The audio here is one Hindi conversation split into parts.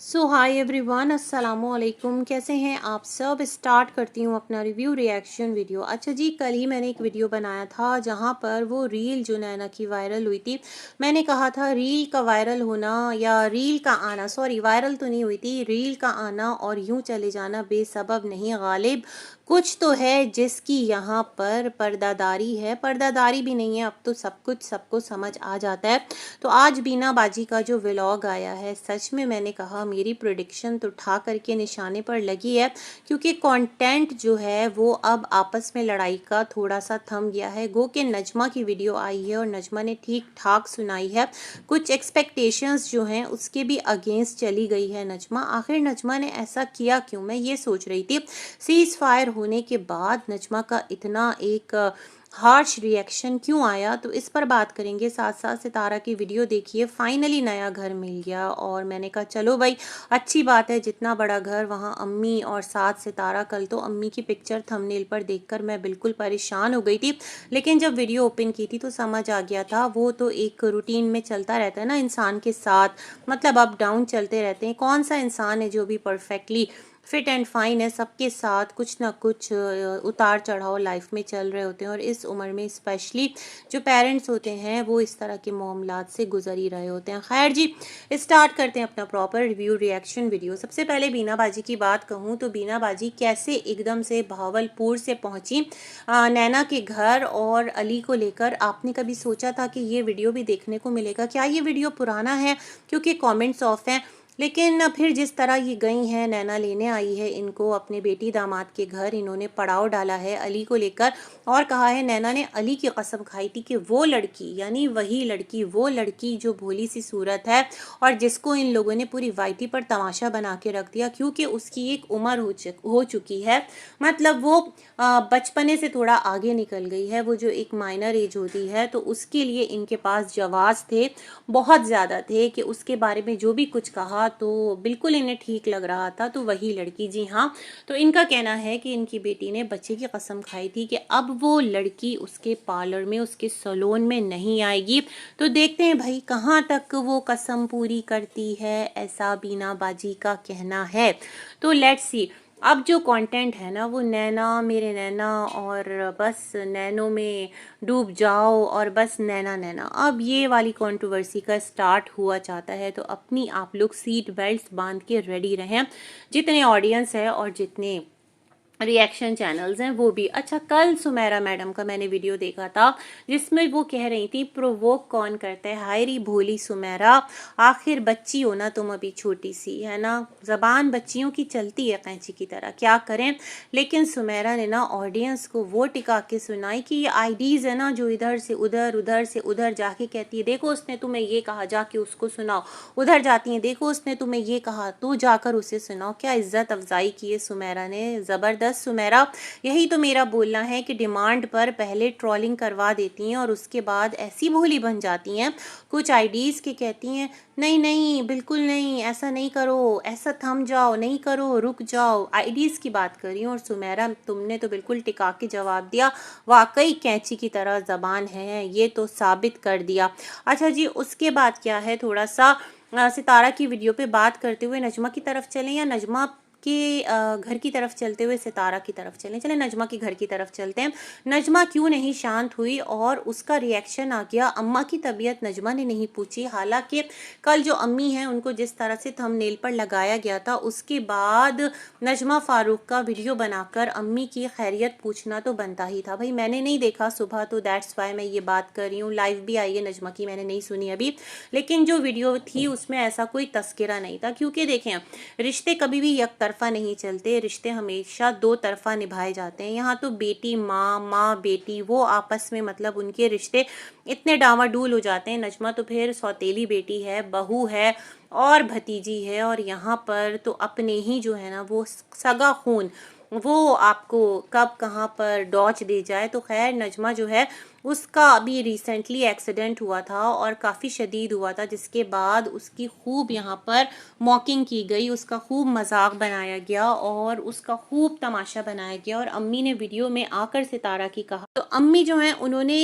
सो हाय एवरीवन, अस्सलाम वालेकुम। कैसे हैं आप सब। स्टार्ट करती हूँ अपना रिव्यू रिएक्शन वीडियो। अच्छा जी, कल ही मैंने एक वीडियो बनाया था जहाँ पर वो रील जो नैना की वायरल हुई थी। मैंने कहा था रील का वायरल होना या रील का आना, सॉरी वायरल तो नहीं हुई थी, रील का आना और यूं चले जाना बेसबब नहीं गालिब कुछ तो है जिसकी यहाँ पर पर्दादारी है। पर्दादारी भी नहीं है, अब तो सब कुछ सबको समझ आ जाता है। तो आज बीना बाजी का जो व्लॉग आया है, सच में मैंने कहा मेरी प्रेडिक्शन तो ठा करके निशाने पर लगी है, क्योंकि कंटेंट जो है वो अब आपस में लड़ाई का थोड़ा सा थम गया है। गो के नजमा की वीडियो आई है और नजमा ने ठीक ठाक सुनाई है। कुछ एक्सपेक्टेशंस जो हैं उसके भी अगेंस्ट चली गई है नजमा। आखिर नजमा ने ऐसा किया क्यों, मैं ये सोच रही थी। सीज फायर होने के बाद नजमा का इतना एक हार्श रिएक्शन क्यों आया, तो इस पर बात करेंगे। साथ साथ सितारा की वीडियो देखिए, फाइनली नया घर मिल गया और मैंने कहा चलो भाई अच्छी बात है, जितना बड़ा घर वहाँ अम्मी और साथ सितारा। कल तो अम्मी की पिक्चर थंबनेल पर देखकर मैं बिल्कुल परेशान हो गई थी, लेकिन जब वीडियो ओपन की थी तो समझ आ गया था। वो तो एक रूटीन में चलता रहता है ना इंसान के साथ, मतलब अप डाउन चलते रहते हैं। कौन सा इंसान है जो भी परफेक्टली फिट एंड फाइन है। सबके साथ कुछ ना कुछ उतार चढ़ाव लाइफ में चल रहे होते हैं और इस उम्र में स्पेशली जो पेरेंट्स होते हैं वो इस तरह के मामलात से गुजर ही रहे होते हैं। खैर जी, स्टार्ट करते हैं अपना प्रॉपर रिव्यू रिएक्शन वीडियो। सबसे पहले बीना बाजी की बात कहूँ तो बीना बाजी कैसे एकदम से भावलपुर से पहुंची नैना के घर और अली को लेकर। आपने कभी सोचा था कि ये वीडियो भी देखने को मिलेगा? क्या ये वीडियो पुराना है क्योंकि कमेंट्स ऑफ हैं, लेकिन फिर जिस तरह ये गई हैं, नैना लेने आई है इनको अपने बेटी दामाद के घर, इन्होंने पड़ाव डाला है अली को लेकर और कहा है, नैना ने अली की कसम खाई थी कि वो लड़की यानी वही लड़की, वो लड़की जो भोली सी सूरत है और जिसको इन लोगों ने पूरी वाइटी पर तमाशा बना के रख दिया, क्योंकि उसकी एक उम्र हो चुकी है। मतलब वो बचपने से थोड़ा आगे निकल गई है। वो जो एक माइनर एज होती है तो उसके लिए इनके पास जवाब थे, बहुत ज़्यादा थे, कि उसके बारे में जो भी कुछ कहा तो बिल्कुल इन्हें ठीक लग रहा था। तो वही लड़की, जी हाँ, तो इनका कहना है कि इनकी बेटी ने बच्चे की कसम खाई थी कि अब वो लड़की उसके पार्लर में, उसके सैलून में नहीं आएगी। तो देखते हैं भाई कहाँ तक वो कसम पूरी करती है, ऐसा बीना बाजी का कहना है। तो लेट्स सी। अब जो कंटेंट है ना वो नैना मेरे नैना और बस नैनो में डूब जाओ और बस नैना नैना, अब ये वाली कंट्रोवर्सी का स्टार्ट हुआ चाहता है। तो अपनी आप लोग सीट बेल्ट बांध के रेडी रहें, जितने ऑडियंस है और जितने रिएक्शन चैनल्स हैं वो भी। अच्छा, कल सुमेरा मैडम का मैंने वीडियो देखा था जिसमें वो कह रही थी प्रोवोक कौन करता है, हाय री भोली सुमेरा, आखिर बच्ची हो ना तुम, अभी छोटी सी है ना, जबान बच्चियों की चलती है कैंची की तरह, क्या करें। लेकिन सुमेरा ने ना ऑडियंस को वो टिका के सुनाई कि ये आईडीज है ना जो इधर से उधर, उधर से उधर जाके कहती है देखो उसने तुम्हें ये कहा, जाके उसको सुनाओ, उधर जाती है देखो उसने तुम्हें ये कहा, तू जाकर उसे सुनाओ। क्या इज्जत अफजाई की है सुमेरा ने, जबरदस्त सुमेरा। यही तो मेरा बोलना है कि डिमांड पर पहले ट्रोलिंग करवा देती हैं और उसके बाद ऐसी भोली बन जाती हैं। कुछ आईडीज के कहती हैं नहीं नहीं बिल्कुल नहीं, ऐसा नहीं करो, ऐसा थम जाओ, नहीं करो, रुक जाओ। आईडीज की बात कर रही हूँ और सुमेरा तुमने तो बिल्कुल टिका के जवाब दिया, वाकई कैंची की तरह जबान है, ये तो साबित कर दिया। अच्छा जी, उसके बाद क्या है, थोड़ा सा सितारा की वीडियो पे बात करते हुए नजमा की तरफ चलें या नजमा के घर की तरफ चलते हुए सितारा की तरफ चलें? चलें नजमा के घर की तरफ चलते हैं। नजमा क्यों नहीं शांत हुई और उसका रिएक्शन आ गया। अम्मा की तबीयत नजमा ने नहीं पूछी, हालांकि कल जो अम्मी हैं उनको जिस तरह से थंबनेल पर लगाया गया था उसके बाद नजमा फारूक का वीडियो बनाकर अम्मी की खैरियत पूछना तो बनता ही था। भाई मैंने नहीं देखा सुबह, तो दैट्स वाई मैं ये बात कर रही हूँ। लाइव भी आई है नजमा की, मैंने नहीं सुनी अभी, लेकिन जो वीडियो थी उसमें ऐसा कोई तस्करा नहीं था। क्योंकि देखें, रिश्ते कभी भी एक तरफा नहीं चलते, रिश्ते हमेशा दो तरफा निभाए जाते हैं। यहाँ तो बेटी माँ, माँ बेटी, वो आपस में मतलब उनके रिश्ते इतने डामाडूल हो जाते हैं। नजमा तो फिर सौतेली बेटी है, बहू है और भतीजी है, और यहाँ पर तो अपने ही जो है ना वो सगा खून, वो आपको कब कहाँ पर डॉच दे जाए। तो खैर नजमा जो है उसका अभी रिसेंटली एक्सीडेंट हुआ था और काफ़ी शदीद हुआ था, जिसके बाद उसकी खूब यहाँ पर मॉकिंग की गई, उसका खूब मजाक बनाया गया और उसका खूब तमाशा बनाया गया। और अम्मी ने वीडियो में आकर सितारा की कहा, तो अम्मी जो हैं उन्होंने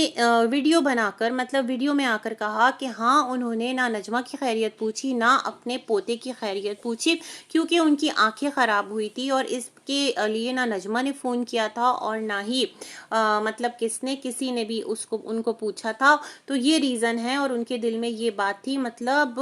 वीडियो बनाकर मतलब वीडियो में आकर कहा कि हाँ, उन्होंने ना नजमा की खैरियत पूछी ना अपने पोते की खैरियत पूछी, क्योंकि उनकी आंखें ख़राब हुई थी और इसके लिए ना नजमा ने फ़ोन किया था और ना ही मतलब किसी ने भी उसको उनको पूछा था। तो ये रीज़न है और उनके दिल में ये बात थी। मतलब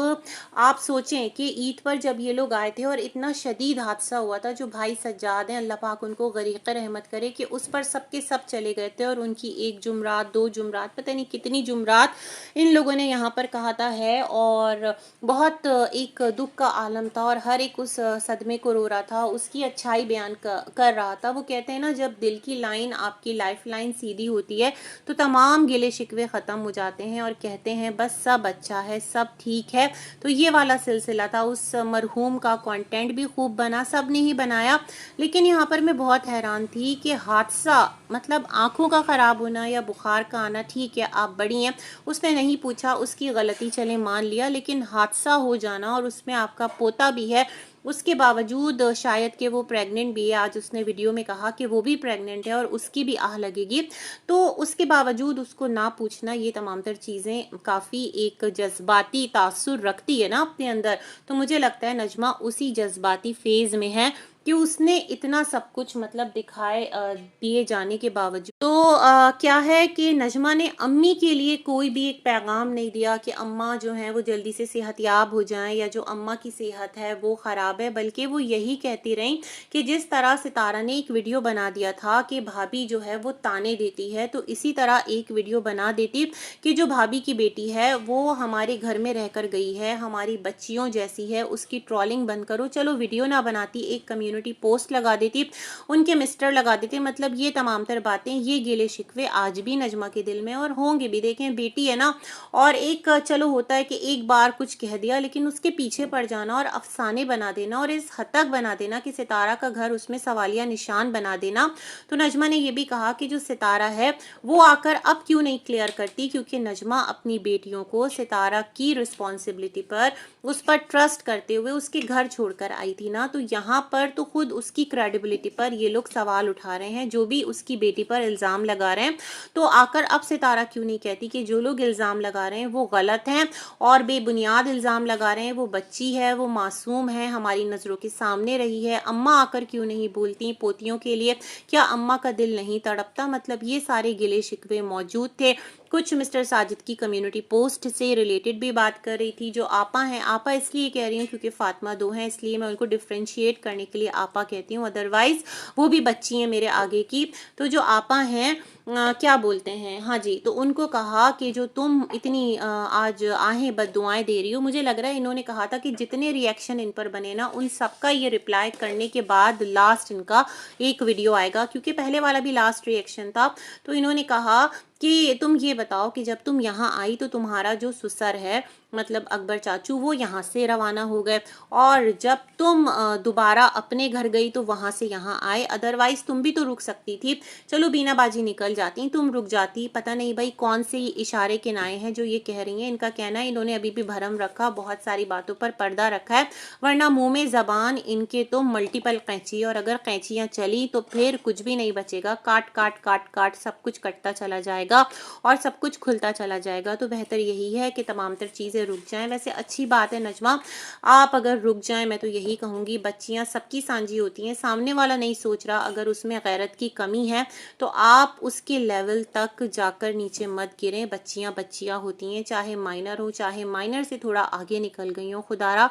आप सोचें कि ईद पर जब ये लोग आए थे और इतना शदीद हादसा हुआ था, जो भाई सज्जाद हैं अल्लाह पाक उनको गरीक़ रहमत करे, कि उस पर सब के सब चले गए थे और उनकी एक जुमरात, दो जुमरात, पता नहीं कितनी जुमरात इन लोगों ने यहाँ पर कहा था है। और बहुत एक दुख का आलम था और हर एक उस सदमे को रो रहा था, उसकी अच्छाई बयान कर रहा था। वो कहते हैं ना, जब दिल की लाइन, आपकी लाइफ लाइन सीधी होती है तो तमाम गिले शिकवे ख़त्म हो जाते हैं और कहते हैं बस सब अच्छा है, सब ठीक है। तो ये वाला सिलसिला था। उस मरहूम का कंटेंट भी खूब बना, सब ने ही बनाया। लेकिन यहाँ पर मैं बहुत हैरान थी कि हादसा, मतलब आंखों का ख़राब होना या बुखार का आना, ठीक है आप बड़ी हैं, उसने नहीं पूछा, उसकी गलती चले मान लिया, लेकिन हादसा हो जाना और उसमें आपका पोता भी है, उसके बावजूद शायद कि वो प्रेग्नेंट भी है, आज उसने वीडियो में कहा कि वो भी प्रेग्नेंट है और उसकी भी आह लगेगी, तो उसके बावजूद उसको ना पूछना, ये तमाम तर चीज़ें काफ़ी एक जज्बाती तासुर रखती है ना अपने अंदर। तो मुझे लगता है नजमा उसी जज्बाती फेज़ में है कि उसने इतना सब कुछ मतलब दिए जाने के बावजूद, तो क्या है कि नजमा ने अम्मी के लिए कोई भी एक पैगाम नहीं दिया कि अम्मा जो है वो जल्दी से सेहतयाब हो जाएं या जो अम्मा की सेहत है वो ख़राब है, बल्कि वो यही कहती रहीं कि जिस तरह सितारा ने एक वीडियो बना दिया था कि भाभी जो है वो ताने देती है, तो इसी तरह एक वीडियो बना देती कि जो भाभी की बेटी है वो हमारे घर में रहकर गई है, हमारी बच्चियों जैसी है, उसकी ट्रोलिंग बंद करो। चलो वीडियो ना बनाती, एक कम्युनिटी पोस्ट लगा देती, उनके मिस्टर लगा देते। मतलब ये तमाम तर बातें, ये गिले शिकवे आज भी नजमा के दिल में और होंगे भी। देखें बेटी है ना, और एक चलो होता है कि एक बार कुछ कह दिया, लेकिन उसके पीछे पड़ जाना और अफसाने बना देना और इस हद तक बना देना कि सितारा का घर उसमें सवालिया निशान बना देना। तो नजमा ने यह भी कहा कि जो सितारा है वो आकर अब क्यों नहीं क्लियर करती, क्योंकि नजमा अपनी बेटियों को सितारा की रिस्पॉन्सिबिलिटी पर, उस पर ट्रस्ट करते हुए उसके घर छोड़कर आई थी ना। तो यहाँ पर तो खुद उसकी क्रेडिबिलिटी पर ये लोग सवाल उठा रहे हैं, जो भी उसकी बेटी पर इल्ज़ाम लगा रहे हैं। तो आकर अब सितारा क्यों नहीं कहती कि जो लोग इल्ज़ाम लगा रहे हैं वो गलत हैं और बेबुनियाद इल्ज़ाम लगा रहे हैं, वो बच्ची है, वो मासूम है, हमारी नज़रों के सामने रही है। अम्मा आकर क्यों नहीं बोलती पोतियों के लिए, क्या अम्मा का दिल नहीं तड़पता? मतलब ये सारे गिले शिकवे मौजूद थे। कुछ मिस्टर साजिद की कम्युनिटी पोस्ट से रिलेटेड भी बात कर रही थी। जो आपा हैं, आपा इसलिए कह रही हूँ क्योंकि फातिमा दो हैं, इसलिए मैं उनको डिफ्रेंशिएट करने के लिए आपा कहती हूँ, अदरवाइज वो भी बच्ची हैं मेरे आगे की। तो जो आपा हैं क्या बोलते हैं, हाँ जी, तो उनको कहा कि जो तुम इतनी आज आहें बद्दुआएं दे रही हो, मुझे लग रहा है इन्होंने कहा था कि जितने रिएक्शन इन पर बने ना, उन सबका ये रिप्लाई करने के बाद लास्ट इनका एक वीडियो आएगा, क्योंकि पहले वाला भी लास्ट रिएक्शन था। तो इन्होंने कहा कि तुम ये बताओ कि जब तुम यहाँ आई तो तुम्हारा जो ससुर है, मतलब अकबर चाचू, वो यहाँ से रवाना हो गए और जब तुम दोबारा अपने घर गई तो वहाँ से यहाँ आए, अदरवाइज तुम भी तो रुक सकती थी। चलो बीना बाजी निकल जाती, तुम रुक जाती। पता नहीं भाई कौन से इशारे किनाए हैं जो ये कह रही हैं। इनका कहना है इन्होंने अभी भी भरम रखा, बहुत सारी बातों पर पर्दा रखा है, वरना मुंह में जबान इनके तो मल्टीपल कैंची, और अगर कैंचियाँ चली तो फिर कुछ भी नहीं बचेगा, काट काट काट काट सब कुछ कटता चला जाएगा और सब कुछ खुलता चला जाएगा। तो बेहतर यही है कि तमाम तर चीज़ें रुक जाएं। वैसे अच्छी बात है नजमा, आप अगर रुक जाएं, मैं तो यही कहूँगी, बच्चियाँ सबकी सांझी होती हैं, सामने वाला नहीं सोच रहा, अगर उसमें गैरत की कमी है तो आप उसके लेवल तक जाकर नीचे मत गिरें। बच्चियाँ बच्चियाँ होती हैं, चाहे माइनर हो, चाहे माइनर से थोड़ा आगे निकल गई हो, खुदारा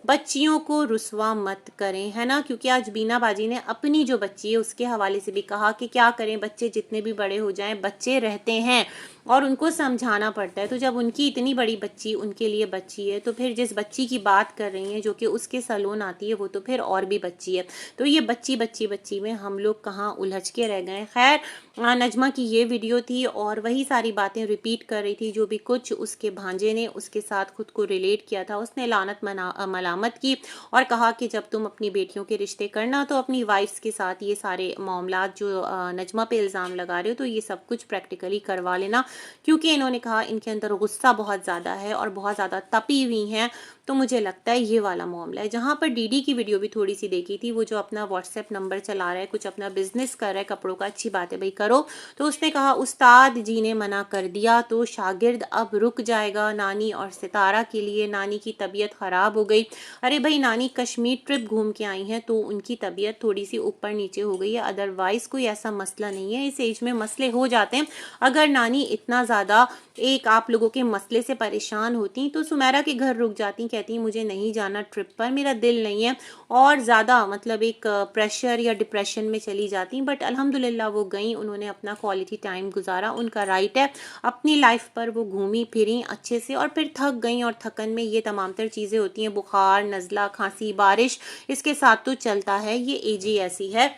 बच्चियों को रुसवा मत करें, है ना। क्योंकि आज बीना बाजी ने अपनी जो बच्ची है उसके हवाले से भी कहा कि क्या करें, बच्चे जितने भी बड़े हो जाएं, बच्चे रहते हैं और उनको समझाना पड़ता है। तो जब उनकी इतनी बड़ी बच्ची उनके लिए बच्ची है, तो फिर जिस बच्ची की बात कर रही हैं जो कि उसके सलोन आती है, वो तो फिर और भी बच्ची है। तो ये बच्ची बच्ची बच्ची में हम लोग कहाँ उलझ के रह गए। खैर, नजमा की ये वीडियो थी और वही सारी बातें रिपीट कर रही थी जो भी कुछ उसके भांजे ने उसके साथ खुद को रिलेट किया था। उसने लानत मलामत की और कहा कि जब तुम अपनी बेटियों के रिश्ते करना तो अपनी वाइफ्स के साथ ये सारे मामलात जो नजमा पे इल्ज़ाम लगा रहे हो तो ये सब कुछ प्रैक्टिकली करवा लेना, क्योंकि इन्होंने कहा इनके अंदर गुस्सा बहुत ज़्यादा है और बहुत ज़्यादा तपी हुई हैं। तो मुझे लगता है ये वाला मामला है। जहाँ पर डीडी की वीडियो भी थोड़ी सी देखी थी, वो जो अपना व्हाट्सएप नंबर चला रहा है, कुछ अपना बिजनेस कर रहा है कपड़ों का, अच्छी बात है भाई करो। तो उसने कहा उस्ताद जी ने मना कर दिया तो शागिर्द अब रुक जाएगा नानी और सितारा के लिए। नानी की तबीयत ख़राब हो गई। अरे भाई नानी कश्मीर ट्रिप घूम के आई हैं तो उनकी तबीयत थोड़ी सी ऊपर नीचे हो गई है, अदरवाइज़ कोई ऐसा मसला नहीं है। इस एज में मसले हो जाते हैं। अगर नानी इतना ज़्यादा एक आप लोगों के मसले से परेशान होती तो सुमेरा के घर रुक जाती, कहती मुझे नहीं जाना ट्रिप पर, मेरा दिल नहीं है, और ज़्यादा मतलब एक प्रेशर या डिप्रेशन में चली जाती। बट अल्हम्दुलिल्लाह वो गई, उन्होंने अपना क्वालिटी टाइम गुजारा, उनका राइट है, अपनी लाइफ पर वो घूमी फिरी अच्छे से और फिर थक गई। और थकन में ये तमाम तर चीज़ें होती हैं, बुखार, नज़ला, खांसी, बारिश, इसके साथ तो चलता है, ये एज ही ऐसी है।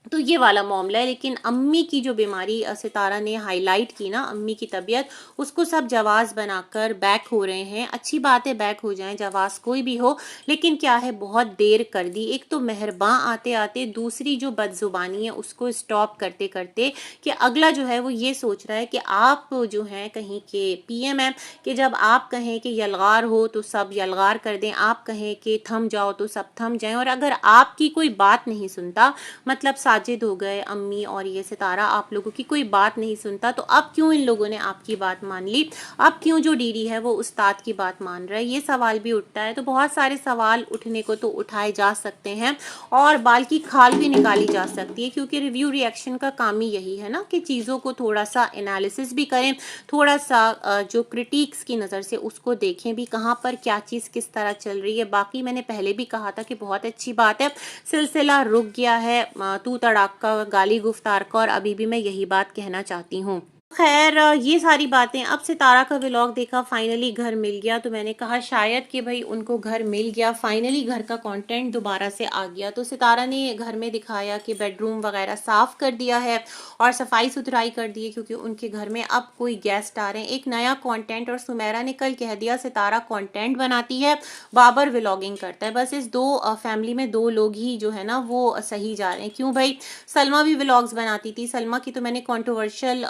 तो ये वाला मामला है। लेकिन अम्मी की जो बीमारी सितारा ने हाईलाइट की ना, अम्मी की तबीयत, उसको सब जवाज़ बनाकर बैक हो रहे हैं। अच्छी बात है बैक हो जाएं, जवाज़ कोई भी हो, लेकिन क्या है बहुत देर कर दी। एक तो मेहरबान आते आते, दूसरी जो बदजुबानी है उसको स्टॉप करते करते कि अगला जो है वो ये सोच रहा है कि आप जो हैं कहीं के पीएम हैं, कि जब आप कहें कि यलगार हो तो सब यलगार कर दें, आप कहें कि थम जाओ तो सब थम जाएं। और अगर आपकी कोई बात नहीं सुनता, मतलब साजिद हो गए, अम्मी और ये सितारा, आप लोगों की कोई बात नहीं सुनता, तो अब क्यों इन लोगों ने आपकी बात मान ली? अब क्यों जो डीडी है वो उस्ताद की बात मान रहा है? ये सवाल भी उठता है। तो बहुत सारे सवाल उठने को तो उठाए जा सकते हैं और बाल की खाल भी निकाली जा सकती है, क्योंकि रिव्यू रिएक्शन का काम ही यही है ना कि चीज़ों को थोड़ा सा एनालिसिस भी करें, थोड़ा सा जो क्रिटिक्स की नज़र से उसको देखें भी, कहाँ पर क्या चीज़ किस तरह चल रही है। बाकी मैंने पहले भी कहा था कि बहुत अच्छी बात है, सिलसिला रुक गया है तू तड़ाका गाली गुफ्तार का, और अभी भी मैं यही बात कहना चाहती हूँ। खैर ये सारी बातें, अब सितारा का व्लॉग देखा, फाइनली घर मिल गया, तो मैंने कहा शायद कि भाई उनको घर मिल गया, फाइनली घर का कंटेंट दोबारा से आ गया। तो सितारा ने घर में दिखाया कि बेडरूम वगैरह साफ कर दिया है और सफाई सुथराई कर दी है, क्योंकि उनके घर में अब कोई गेस्ट आ रहे हैं, एक नया कंटेंट। और सुमेरा ने कल कह दिया सितारा कंटेंट बनाती है, बाबर व्लॉगिंग करता है, बस इस दो फैमिली में दो लोग ही जो है ना वो सही जा रहे हैं। क्यों भाई, सलमा भी व्लॉग्स बनाती थी, सलमा की तो मैंने कंट्रोवर्शियल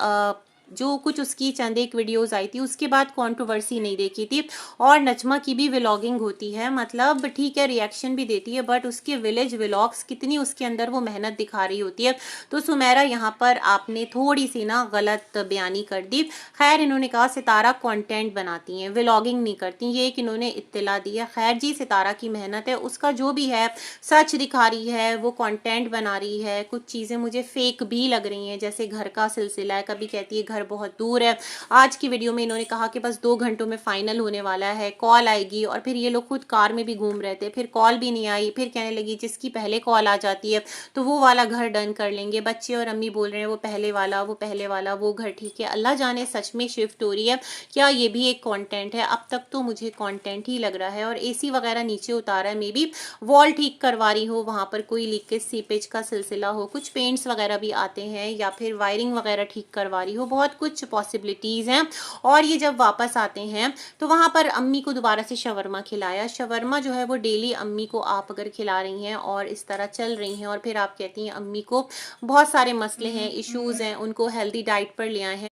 जो कुछ उसकी चंद एक वीडियोस आई थी उसके बाद कंट्रोवर्सी नहीं देखी थी। और नजमा की भी व्लॉगिंग होती है, मतलब ठीक है रिएक्शन भी देती है, बट उसके विलेज व्लॉग्स कितनी उसके अंदर वो मेहनत दिखा रही होती है। तो सुमेरा यहाँ पर आपने थोड़ी सी ना गलत बयानी कर दी। खैर इन्होंने कहा सितारा कंटेंट बनाती हैं, व्लॉगिंग नहीं करती, ये एक इन्होंने इत्तला दी है। खैर जी सितारा की मेहनत है, उसका जो भी है सच दिखा रही है, वो कंटेंट बना रही है। कुछ चीज़ें मुझे फेक भी लग रही हैं, जैसे घर का सिलसिला है, कभी कहती है घर बहुत दूर है। आज की वीडियो में इन्होंने कहा कि बस 2 घंटों में फाइनल होने वाला है, कॉल आएगी, और फिर ये लोग खुद कार में भी घूम रहे थे, फिर कॉल भी नहीं आई, फिर कहने लगी जिसकी पहले कॉल आ जाती है तो वो वाला घर डन कर लेंगे। बच्चे और अम्मी बोल रहे हैं वो पहले वाला, वो पहले वाला, वो घर ठीक है। अल्लाह जाने सच में शिफ्ट हो रही है क्या, ये भी एक कंटेंट है? अब तक तो मुझे कंटेंट ही लग रहा है। और एसी वगैरह नीचे उतारा है, मे बी वॉल ठीक करवा रही हो, वहां पर कोई लीकेज सीपेज का सिलसिला हो, कुछ पेंट्स वगैरह भी आते हैं, या फिर वायरिंग वगैरह ठीक करवा रही हो, बहुत कुछ पॉसिबिलिटीज़ हैं। और ये जब वापस आते हैं तो वहाँ पर अम्मी को दोबारा से शवरमा खिलाया। शवरमा जो है वो डेली अम्मी को आप अगर खिला रही हैं और इस तरह चल रही हैं, और फिर आप कहती हैं अम्मी को बहुत सारे मसले हैं, इश्यूज़ हैं, उनको हेल्दी डाइट पर ले आए हैं।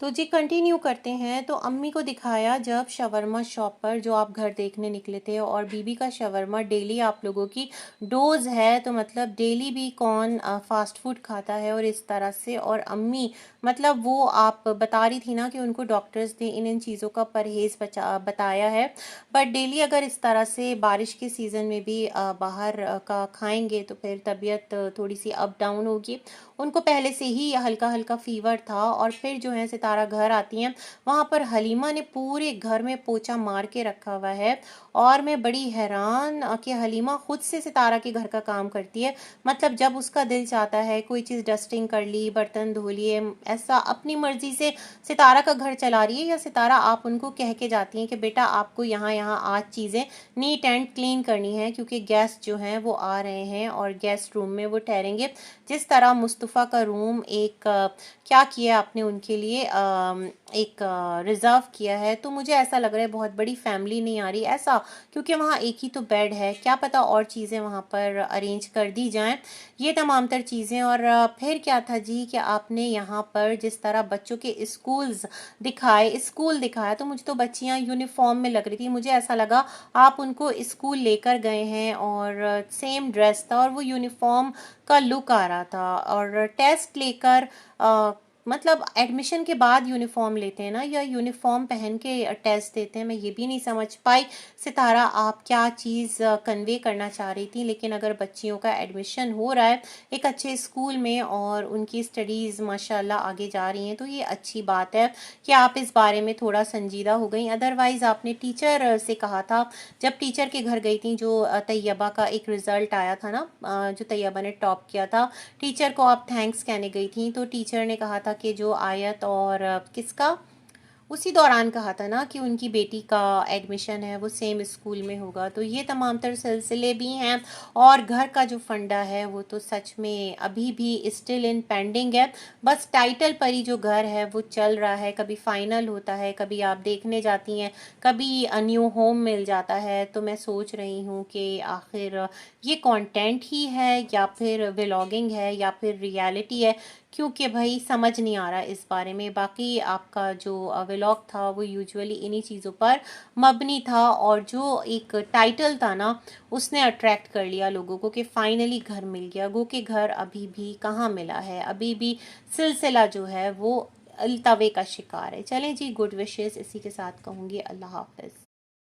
तो जी कंटिन्यू करते हैं। तो अम्मी को दिखाया जब शवरमा शॉप पर जो आप घर देखने निकले थे, और बीबी का शवरमा डेली आप लोगों की डोज है, तो मतलब डेली भी कौन फास्ट फूड खाता है और इस तरह से। और अम्मी मतलब वो आप बता रही थी ना कि उनको डॉक्टर्स ने इन इन चीज़ों का परहेज़ बताया है, बट डेली अगर इस तरह से बारिश के सीज़न में भी बाहर का खाएंगे तो फिर तबीयत थोड़ी सी अप डाउन होगी। उनको पहले से ही हल्का हल्का फीवर था। और फिर जो है सितारा घर आती हैं, वहाँ पर हलीमा ने पूरे घर में पोछा मार के रखा हुआ है, और मैं बड़ी हैरान कि हलीमा खुद से सितारा के घर का काम करती है। मतलब जब उसका दिल चाहता है कोई चीज़ डस्टिंग कर ली, बर्तन धो लिए, ऐसा अपनी मर्जी से सितारा का घर चला रही है, या सितारा आप उनको कह के जाती हैं कि बेटा आपको यहाँ यहाँ आज चीज़ें नीट एंड क्लीन करनी है क्योंकि गेस्ट जो हैं वो आ रहे हैं और गेस्ट रूम में वो ठहरेंगे। जिस तरह मुस्तफ़ा का रूम एक क्या किया आपने उनके लिए, एक रिज़र्व किया है, तो मुझे ऐसा लग रहा है बहुत बड़ी फैमिली नहीं आ रही ऐसा, क्योंकि वहाँ एक ही तो बेड है, क्या पता और चीज़ें वहाँ पर अरेंज कर दी जाएं। ये तमाम तर चीज़ें। और फिर क्या था जी कि आपने यहाँ पर जिस तरह बच्चों के स्कूल दिखाया, तो मुझे तो बच्चियाँ यूनिफॉर्म में लग रही थी। मुझे ऐसा लगा आप उनको स्कूल लेकर गए हैं और सेम ड्रेस था और वो यूनिफॉर्म का लुक आ रहा था। और टेस्ट लेकर मतलब एडमिशन के बाद यूनिफॉर्म लेते हैं ना, या यूनिफॉर्म पहन के टेस्ट देते हैं, मैं ये भी नहीं समझ पाई सितारा आप क्या चीज़ कन्वे करना चाह रही थी। लेकिन अगर बच्चियों का एडमिशन हो रहा है एक अच्छे स्कूल में और उनकी स्टडीज़ माशाल्लाह आगे जा रही हैं, तो ये अच्छी बात है कि आप इस बारे में थोड़ा संजीदा हो गई। अदरवाइज़ आपने टीचर से कहा था, जब टीचर के घर गई थी, जो तैयबा का एक रिज़ल्ट आया था ना, जो तैयबा ने टॉप किया था, टीचर को आप थैंक्स कहने गई थी, तो टीचर ने कहा था कि जो आयत और किसका उसी दौरान कहा था ना कि उनकी बेटी का एडमिशन है वो सेम स्कूल में होगा। तो ये तमाम तर सिलसिले भी हैं। और घर का जो फंडा है वो तो सच में अभी भी स्टिल इन पेंडिंग है। बस टाइटल पर ही जो घर है वो चल रहा है, कभी फाइनल होता है, कभी आप देखने जाती हैं, कभी न्यू होम मिल जाता है। तो मैं सोच रही हूँ कि आखिर ये कंटेंट ही है या फिर व्लॉगिंग है या फिर रियलिटी है, क्योंकि भाई समझ नहीं आ रहा इस बारे में। बाकी आपका जो व्लॉग था वो यूजुअली इन्हीं चीज़ों पर मबनी था, और जो एक टाइटल था ना उसने अट्रैक्ट कर लिया लोगों को कि फाइनली घर मिल गया। गो के घर अभी भी कहाँ मिला है, अभी भी सिलसिला जो है वो तवे का शिकार है। चलें जी, गुड विशेस इसी के साथ कहूँगी, अल्लाह हाफ़िज़।